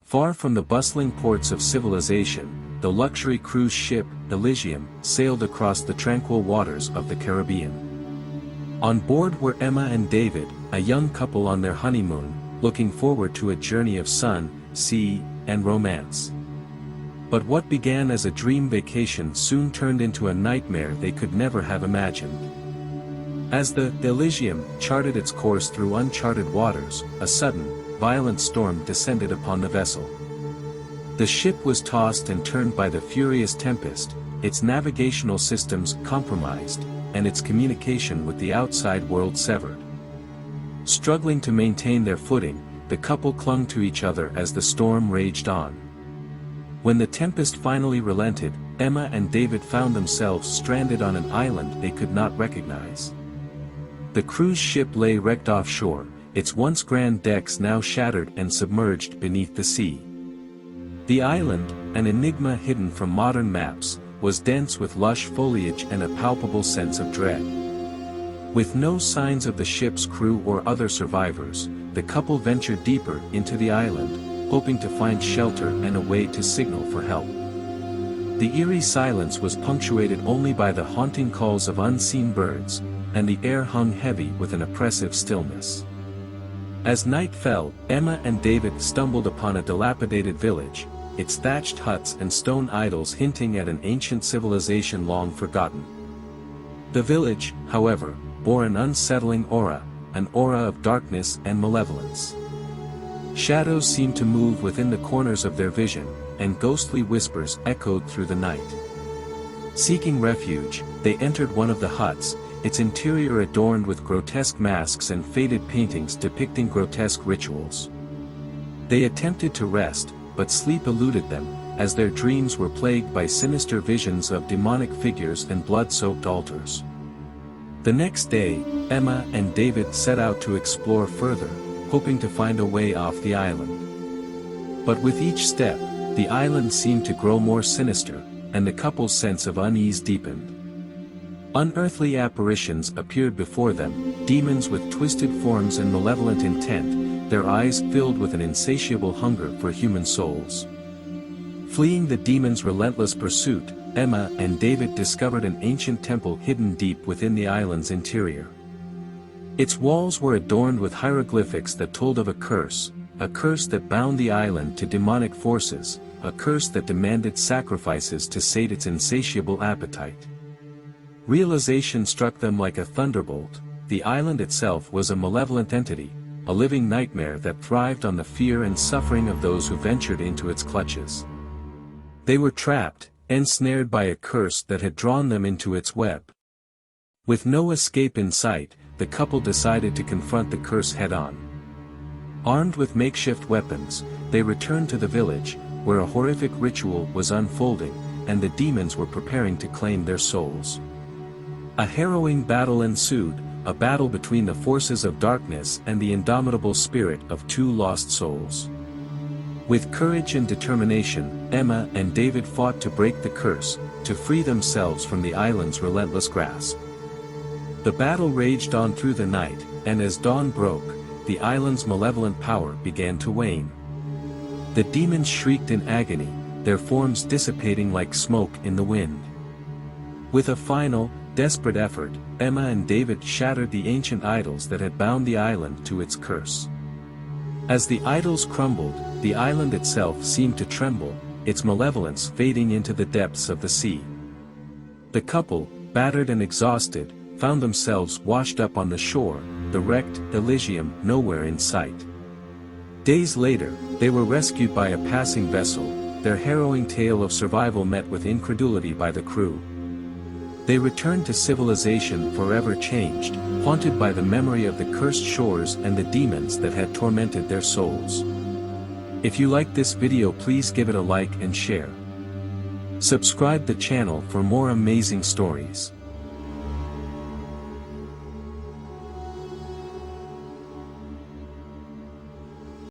Far from the bustling ports of civilization, the luxury cruise ship, Elysium, sailed across the tranquil waters of the Caribbean. On board were Emma and David, a young couple on their honeymoon, looking forward to a journey of sun, sea, and romance. But what began as a dream vacation soon turned into a nightmare they could never have imagined. As the Elysium charted its course through uncharted waters, a sudden, violent storm descended upon the vessel. The ship was tossed and turned by the furious tempest, its navigational systems compromised, and its communication with the outside world severed. Struggling to maintain their footing, the couple clung to each other as the storm raged on. When the tempest finally relented, Emma and David found themselves stranded on an island they could not recognize. The cruise ship lay wrecked offshore, its once grand decks now shattered and submerged beneath the sea. The island, an enigma hidden from modern maps, was dense with lush foliage and a palpable sense of dread. With no signs of the ship's crew or other survivors, the couple ventured deeper into the island, hoping to find shelter and a way to signal for help. The eerie silence was punctuated only by the haunting calls of unseen birds, and the air hung heavy with an oppressive stillness. As night fell, Emma and David stumbled upon a dilapidated village, its thatched huts and stone idols hinting at an ancient civilization long forgotten. The village, however, bore an unsettling aura, an aura of darkness and malevolence. Shadows seemed to move within the corners of their vision, and ghostly whispers echoed through the night. Seeking refuge, they entered one of the huts, its interior adorned with grotesque masks and faded paintings depicting grotesque rituals. They attempted to rest, but sleep eluded them, as their dreams were plagued by sinister visions of demonic figures and blood-soaked altars. The next day, Emma and David set out to explore further, hoping to find a way off the island. But with each step, the island seemed to grow more sinister, and the couple's sense of unease deepened. Unearthly apparitions appeared before them, demons with twisted forms and malevolent intent, their eyes filled with an insatiable hunger for human souls. Fleeing the demons' relentless pursuit, Emma and David discovered an ancient temple hidden deep within the island's interior. Its walls were adorned with hieroglyphics that told of a curse that bound the island to demonic forces, a curse that demanded sacrifices to sate its insatiable appetite. Realization struck them like a thunderbolt: the island itself was a malevolent entity, a living nightmare that thrived on the fear and suffering of those who ventured into its clutches. They were trapped, ensnared by a curse that had drawn them into its web. With no escape in sight, the couple decided to confront the curse head-on. Armed with makeshift weapons, they returned to the village, where a horrific ritual was unfolding, and the demons were preparing to claim their souls. A harrowing battle ensued, a battle between the forces of darkness and the indomitable spirit of two lost souls. With courage and determination, Emma and David fought to break the curse, to free themselves from the island's relentless grasp. The battle raged on through the night, and as dawn broke, the island's malevolent power began to wane. The demons shrieked in agony, their forms dissipating like smoke in the wind. With a final, desperate effort, Emma and David shattered the ancient idols that had bound the island to its curse. As the idols crumbled, the island itself seemed to tremble, its malevolence fading into the depths of the sea. The couple, battered and exhausted, found themselves washed up on the shore, the wrecked Elysium nowhere in sight. Days later, they were rescued by a passing vessel, their harrowing tale of survival met with incredulity by the crew. They returned to civilization forever changed, haunted by the memory of the cursed shores and the demons that had tormented their souls. If you liked this video, please give it a like and share. Subscribe the channel for more amazing stories.